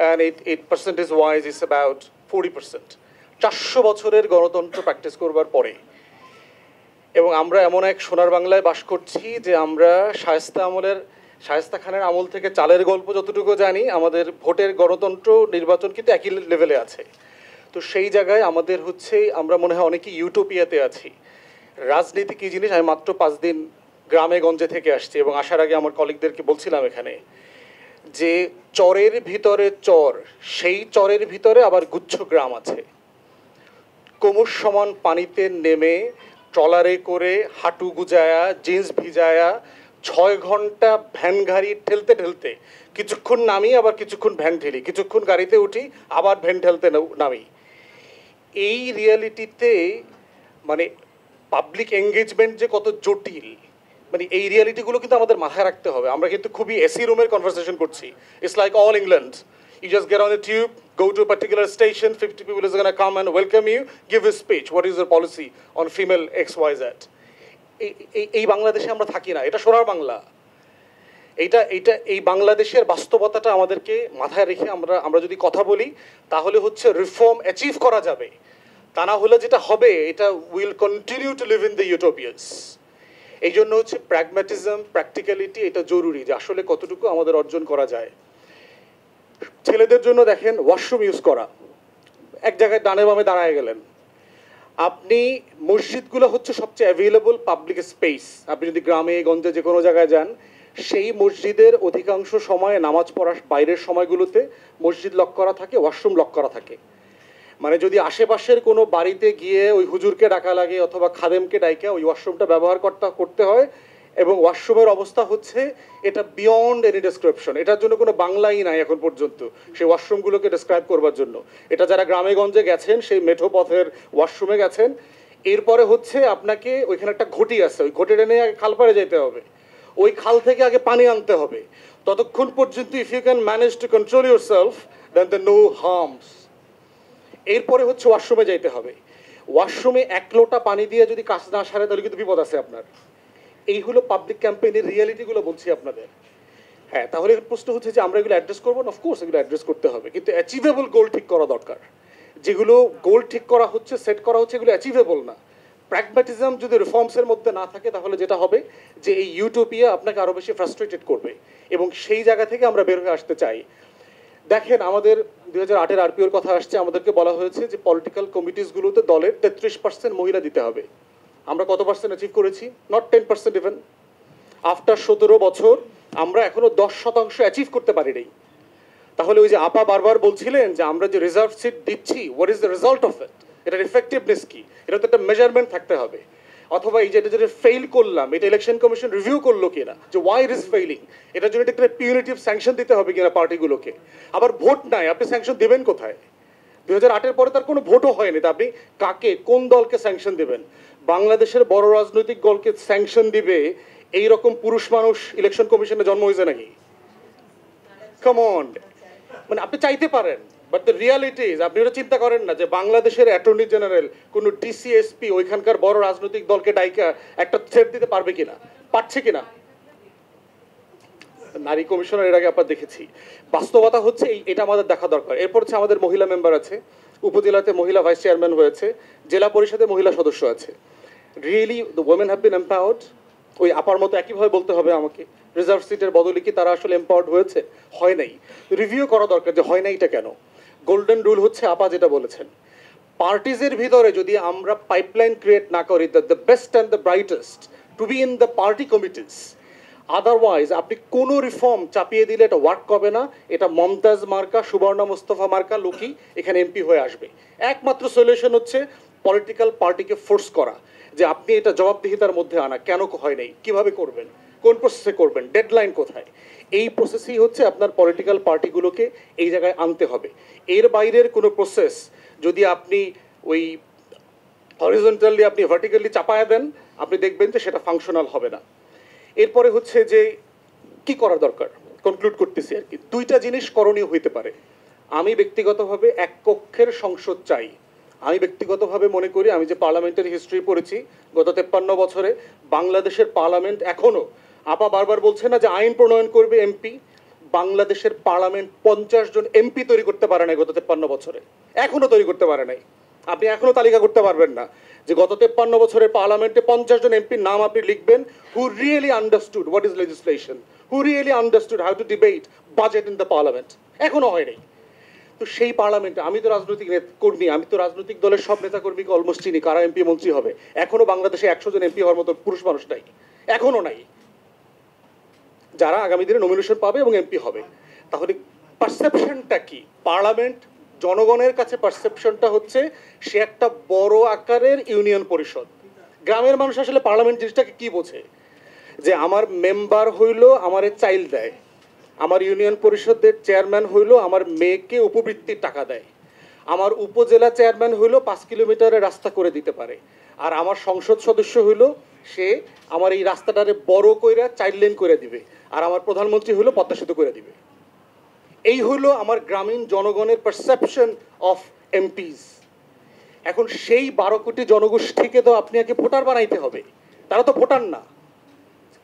and it percentage wise is about 40%. 400 বছরের গণতন্ত্র practice করবার পরে এবং আমরা এমন এক সোনার বাংলায় বাস করছি যে আমরা শায়েস্তা খানের আমল থেকে চালের গল্প যতটুকু জানি, আমাদের ভোটের গণতন্ত্র নির্বাচন কিন্তু একই লেভেলে আছে। তো সেই জায়গায় আমাদের হচ্ছে আমরা মনে হয় অনেকেই ইউটোপিয়াতে আছি। রাজনীতি কী জিনিস আমি মাত্র 5 দিন গ্রামে গঞ্জে থেকে আসছি এবং আসার আগে আমার কলিগদেরকে বলছিলাম এখানে যে চরের ভিতরে চর, সেই চরের ভিতরে আবার গুচ্ছ গ্রাম আছে। কোমর সমান পানিতে নেমে ট্রলারে করে হাঁটু গুজায়া জিন্স ভিজায়া 6 ঘন্টা ভ্যান গাড়ি ঠেলতে ঠেলতে কিছুক্ষণ নামি, আবার কিছুক্ষণ ভ্যান ঠেলি, কিছুক্ষণ গাড়িতে উঠি, আবার ভ্যান ঠেলতে নামি। এই রিয়ালিটিতে মানে পাবলিক এঙ্গেজমেন্ট যে কত জটিল, মানে এই রিয়ালিটিগুলো কিন্তু আমাদের মাথায় রাখতে হবে। আমরা কিন্তু খুবই এসি রুমের কনভারসেশন করছি। It's like all England, you just get on a tube, go to a particular station, 50 people is going to come and welcome you, give a speech, what is your policy on female XYZ. এই বাংলাদেশে আমরা থাকি না, এটা সোনার বাংলা। এই বাংলাদেশের বাস্তবতাটা আমাদেরকে মাথায় রেখে আমরা যদি কথা বলি তাহলে হচ্ছে রিফর্ম অ্যাচিভ করা যাবে। তা না হলে যেটা হবে, এটা will continue to live in the utopias. এই জন্য হচ্ছে প্র্যাগম্যাটিজম, প্র্যাকটিক্যালিটি এটা জরুরি, যে আসলে কতটুকু আমাদের অর্জন করা যায়। ছেলেদের জন্য দেখেন ওয়াশরুম ইউজ করা, এক জায়গায় ডানে বামে দাঁড়ায় গেলেন আপনি। মসজিদগুলো হচ্ছে সবচেয়ে অ্যাভেলেবল পাবলিক স্পেস। আপনি যদি গ্রামে গঞ্জে যে কোনো জায়গায় যান, সেই মসজিদের অধিকাংশ সময়ে নামাজ পড়ার বাইরের সময়গুলোতে মসজিদ লক করা থাকে, ওয়াশরুম লক করা থাকে। মানে যদি আশেপাশের কোনো বাড়িতে গিয়ে ওই হুজুরকে ডাকা লাগে অথবা খাদেমকে ডাইকা ওই ওয়াশরুমটা ব্যবহার করতে হয়, এবং ওয়াশরুমের অবস্থা হচ্ছে এটা বিয়ন্ড এনি ডেসক্রিপশন। এটার জন্য কোনো বাংলাই নাই এখন পর্যন্ত সেই ওয়াশরুমগুলোকে ডেসক্রাইব করবার জন্য। এটা যারা গ্রামে গঞ্জে গেছেন, সেই মেঠো পথের ওয়াশরুমে গেছেন, এরপরে হচ্ছে আপনাকে ওইখানে একটা ঘটি আছে, ওই ঘটিটা নিয়ে আগে খাল পাড়ে যেতে হবে, ওই খাল থেকে আগে পানি আনতে হবে। ততক্ষণ পর্যন্ত if you can manage to control yourself then the no harms. এরপরে হচ্ছে ওয়াশরুমে যাইতে হবে। ওয়াশরুমে 1 লোটা পানি দিয়ে যদি কাজ না সারে তাহলে কিন্তু বিপদ আছে আপনার। এই হলো পাবলিক ক্যাম্পেইনের রিয়ালিটিগুলো বলছি আপনাদের। হ্যাঁ, তাহলে প্রশ্ন হচ্ছে যে আমরা এগুলো অ্যাড্রেস করবো না? অফকোর্স এগুলো অ্যাড্রেস করতে হবে, কিন্তু অ্যাচিভেবল গোল ঠিক করা দরকার। যেগুলো গোল ঠিক করা হচ্ছে, সেট করা হচ্ছে, এগুলো অ্যাচিভেবল না। প্র্যাগম্যাটিজম যদি রিফর্মসের মধ্যে না থাকে তাহলে যেটা হবে যে এই ইউটোপিয়া আপনাকে আরও বেশি ফ্রাস্ট্রেটেড করবে, এবং সেই জায়গা থেকে আমরা বের হয়ে আসতে চাই। দেখেন, আমাদের 2008-এর আরপিওর কথা আসছে, আমাদেরকে বলা হয়েছে যে পলিটিক্যাল কমিটিসগুলোতে দলের 33% মহিলা দিতে হবে। আমরা কত পার্সেন্ট অ্যাচিভ করেছি? Not 10% even. আফটার 17 বছর আমরা এখনো 10% অ্যাচিভ করতে পারি নাই। তাহলে ওই যে আপা বারবার বলছিলেন যে আমরা যে রিজার্ভ সিট দিচ্ছি, what is the result of it? এটার ইফেক্টিভনেস কি? এটা তো একটা মেজারমেন্ট থাকতে হবে। অথবা এই যেটা ফেইল করলাম, এটা ইলেকশন কমিশন রিভিউ করলো কিনা, যে ওয়াই ইট ইজ ফেইলিং, এটার জন্য একটা পিউনিটিভ স্যাংশন দিতে হবে কিনা পার্টিগুলোকে। আবার ভোট নাই, আপনি স্যাংশন দেবেন কোথায়? 2008-এর পরে তার কোনো ভোটও হয়নি, তা আপনি কাকে, কোন দলকে স্যাংশন দেবেন? বাংলাদেশের বড় রাজনৈতিক দলকে স্যাংশন দিবে এইরকম পুরুষ মানুষ ইলেকশন কমিশনে জন্ম হয়েছে নাকি? কাম অন, মানে আপনি চাইতে পারেন, বাট দ্য রিয়ালিটি ইজ, আপনি ওটা চিন্তা করেন না যে বাংলাদেশের অ্যাটর্নি জেনারেল, কোনো ডিসিএসপি ওইখানকার বড় রাজনৈতিক দলকে ডাইকা একটা থ্রেট দিতে পারবে কিনা, পারছে কিনা? নারী কমিশনার এর আগে আপনার দেখেছি। বাস্তবতা হচ্ছে এটা আমাদের দেখা দরকার। এরপর হচ্ছে আমাদের মহিলা মেম্বার আছে, উপজেলাতে মহিলা ভাইস চেয়ারম্যান হয়েছে, জেলা পরিষদে মহিলা সদস্য আছে। Really the women have been empowered? ওই আপার মতো একইভাবে বলতে হবে আমাকে, রিজার্ভ সিটের বদলে কি তারা আসলে এম্পাওয়ার্ড হয়েছে? হয় নাই। রিভিউ করা দরকার যে হয় নাই এটা কেন। গোল্ডেন রুল হচ্ছে আপা যেটা বলেছেন, পার্টিজের ভিতরে যদি আমরা পাইপলাইন ক্রিয়েট না করি, the best and the brightest to be in the party committees, otherwise আপনি কোনো রিফর্ম চাপিয়ে দিলে এটা ওয়ার্ক করবে না। এটা মমতাজ মার্কা, সুবর্ণা মুস্তফা মার্কা লোকই এখানে এমপি হয়ে আসবে। একমাত্র সলিউশন হচ্ছে পলিটিক্যাল পার্টিকে ফোর্স করা, যে আপনি এটা জবাবদিহিতার মধ্যে আনা, কেন হয় নাই, কিভাবে করবেন, কোন প্রসেসে করবেন, ডেডলাইন কোথায়। এই প্রসেসই হচ্ছে আপনার পলিটিক্যাল পার্টিগুলোকে এই জায়গায় আনতে হবে। এর বাইরের কোনো প্রসেস যদি আপনি ওই হরিজন্টালি আপনি ভার্টিক্যালি চাপায় দেন, আপনি দেখবেন যে সেটা ফাংশনাল হবে না। এরপরে হচ্ছে যে কি করা দরকার, কনক্লুড করতেছি আর কি। 2টা জিনিস করণীয় হইতে পারে। আমি ব্যক্তিগতভাবে এক কক্ষের সংসদ চাই। আমি ব্যক্তিগতভাবে মনে করি, আমি যে পার্লামেন্টের হিস্ট্রি পড়েছি গত 53 বছরে, বাংলাদেশের পার্লামেন্ট এখনও, আপা বারবার বলছে না যে আইন প্রণয়ন করবে এমপি, বাংলাদেশের পার্লামেন্ট 50 জন এমপি তৈরি করতে পারে নাই গত 53 বছরে, এখনো তৈরি করতে পারে নাই। আপনি এখনো তালিকা করতে পারবেন না যে গত 53 বছরের পার্লামেন্টে 50 জন এমপির নাম আপনি লিখবেন who really understood what is legislation, who really understood how to debate budget in the parliament. এখনো হয় নাই। তো সেই পার্লামেন্টে আমি তো রাজনৈতিক কর্মী, আমি তো রাজনৈতিক দলের সব নেতা কর্মীকে অলমোস্ট চিনি কারা এমপি মন্ত্রী হবে। এখনো বাংলাদেশে 100 জন এমপি হওয়ার মতো পুরুষ মানুষ নাই, এখনো নাই, যারা আগামী দিনে নমিনেশন পাবে এবং এমপি হবে। তাহলে পারসেপশনটা কি? পার্লামেন্ট জনগণের কাছে পারসেপশনটা হচ্ছে সে একটা বড় আকারের ইউনিয়ন পরিষদ। গ্রামের মানুষ আসলে পার্লামেন্ট জিনিসটাকে কি বোঝে? যে আমার মেম্বার হইল আমারে চাইল দেয়, আমার ইউনিয়ন পরিষদের চেয়ারম্যান হইল আমার মেয়েকে উপবৃত্তির টাকা দেয়, আমার উপজেলা চেয়ারম্যান হইল 5 কিলোমিটারের রাস্তা করে দিতে পারে, আর আমার সংসদ সদস্য হইল সে আমার এই রাস্তাটারে বড় কইরা 4 লেন করে দিবে, আর আমার প্রধানমন্ত্রী হইল পদ্মা সেতু করে দিবে। এই হইল আমার গ্রামীণ জনগণের পারসেপশন অফ এমপিস। এখন সেই 12 কোটি জনগোষ্ঠীকে তো আপনি আগে ভোটার বানাইতে হবে, তারা তো ভোটার না।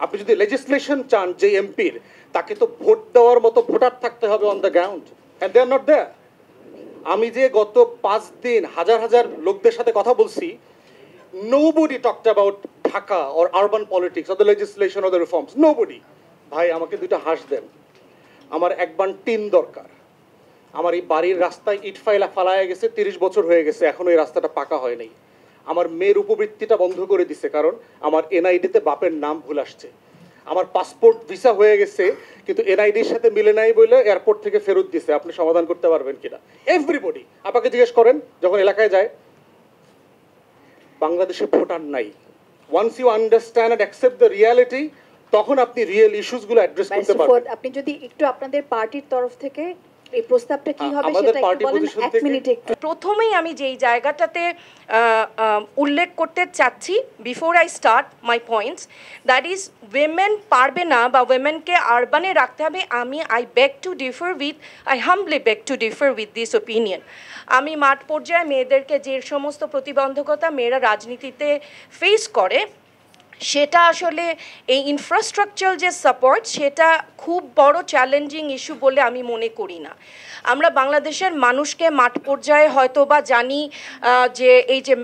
আপনি যদি লেজিসলেশন চান যে এমপির, তাকে তো ভোট দেওয়ার মতো ভোটার থাকতে হবে on the ground, and they are not there. আমি যে গত 5 দিন হাজার হাজার লোকদের সাথে কথা বলছি, nobody talked about Dhaka or urban politics or the legislation or the reforms. Nobody. ভাই আমাকে দুইটা হাঁস দেন, আমার একবার টিন দরকার। আমার এই বাড়ির রাস্তায় ইট ফালায় গেছে, 30 বছর হয়ে গেছে, এখনো এই রাস্তাটা পাকা হয় নাই। আমার মেয়ের উপবৃত্তিটা বন্ধ করে দিছে কারণ আমার এনআইডিতে বাপের নাম ভুল আসছে। আমার পাসপোর্ট ভিসা হয়ে গেছে কিন্তু এনআইডির সাথে মিলে নাই বলে এয়ারপোর্ট থেকে ফেরত দিছে। আপনি সমাধান করতে পারবেন কিনা? এভরিবডি আপনাকে জিজ্ঞেস করেন যখন এলাকায় যায়। বাংলাদেশে ভোটার নাই। Once you understand and accept the reality, তখন আপনি রিয়েল ইস্যুসগুলো অ্যাড্রেস করতে পারবেন। আপনি যদি একটু আপনাদের পার্টির তরফ থেকে এই প্রস্তাবটা কি হবে সেটা একটু বলেন, 1 মিনিটে একটু। প্রথমেই আমি যেই জায়গাটাতে উল্লেখ করতে চাচ্ছি before I start my points, that is women পারবে না বা উইমেনকে আরবানে রাখতে হবে। I beg two differ with, I Hanbali beg two differ with this opinion. আমি মাঠ পর্যায়ে মেয়েদেরকে যে সমস্ত প্রতিবন্ধকতা মেয়েরা রাজনীতিতে ফেস করে, সেটা আসলে এই ইনফ্রাস্ট্রাকচার যে সাপোর্ট, সেটা খুব বড় চ্যালেঞ্জিং ইস্যু বলে আমি মনে করি না। আমরা বাংলাদেশের মানুষকে মাঠ পর্যায়ে হয়তো বা জানি যে এই যে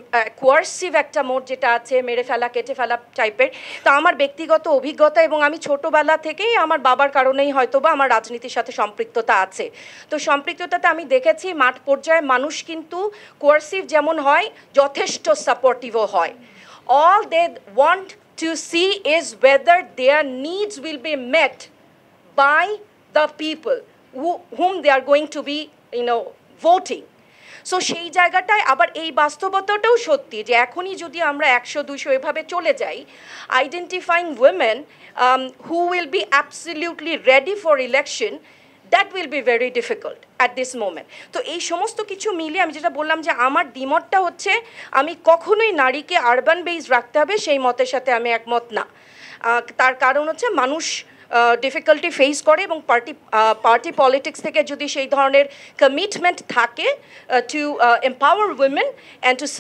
কোয়ার্সিভ একটা মোড যেটা আছে, মেরে ফেলা কেটে ফেলা টাইপের, তা আমার ব্যক্তিগত অভিজ্ঞতা এবং আমি ছোটোবেলা থেকেই আমার বাবার কারণেই হয়তো বা আমার রাজনীতির সাথে সম্পৃক্ততা আছে। তো সম্পৃক্ততাতে আমি দেখেছি মাঠ পর্যায়ে মানুষ কিন্তু কোয়ার্সিভ যেমন হয়, যথেষ্ট সাপোর্টিভও হয়। All they want to see is whether their needs will be met by the people whom they are going to be, voting. So সেই জায়গাটায় আবার এই বাস্তবতাটাও সত্যি যে এখনই যদি আমরা 100-200 এভাবে চলে যাই, identifying women who will be absolutely ready for election, that will be very difficult at this moment. তো এই সমস্ত কিছু মিলে আমি যেটা বললাম যে আমার দ্বিমতটা হচ্ছে আমি কখনোই নারীকে আরবান বেস রাখতে হবে সেই মতের সাথে আমি একমত না। তার কারণ হচ্ছে মানুষ ডিফিকাল্টি ফেস করে এবং পার্টি পলিটিক্স থেকে যদি সেই ধরনের কমিটমেন্ট থাকে to empower women and two